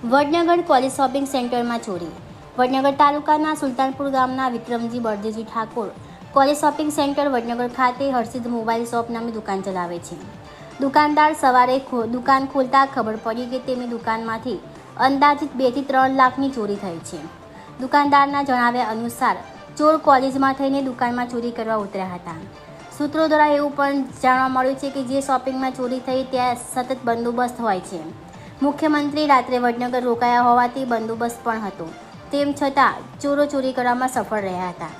Vadnagar college shopping સેન્ટરમાં ચોરી. વડનગર તાલુકાના સુલતાનપુર ગામના Vikramji Baldevji Thakor college shopping centre Vadnagar ખાતે હર્ષિદ મોબાઈલ શોપ નામની દુકાન ચલાવે છે. દુકાનદાર સવારે દુકાન ખોલતા ખબર પડી કે તેમની દુકાનમાંથી અંદાજિત 2 થી 3 લાખની ચોરી થઈ છે. દુકાનદારના જણાવ્યા અનુસાર ચોર કોલેજમાં થઈને દુકાનમાં ચોરી કરવા ઉતર્યા હતા. સૂત્રો દ્વારા એવું પણ જાણવા મળ્યું છે કે જે શોપિંગમાં ચોરી થઈ ત્યાં સતત બંદોબસ્ત હોય છે. મુખ્યમંત્રી રાત્રે વડનગર રોકાયા હોવાથી બંદોબસ્ત પણ હતો. તેમ છતાં ચોરો ચોરી કરવામાં સફળ રહ્યા હતા.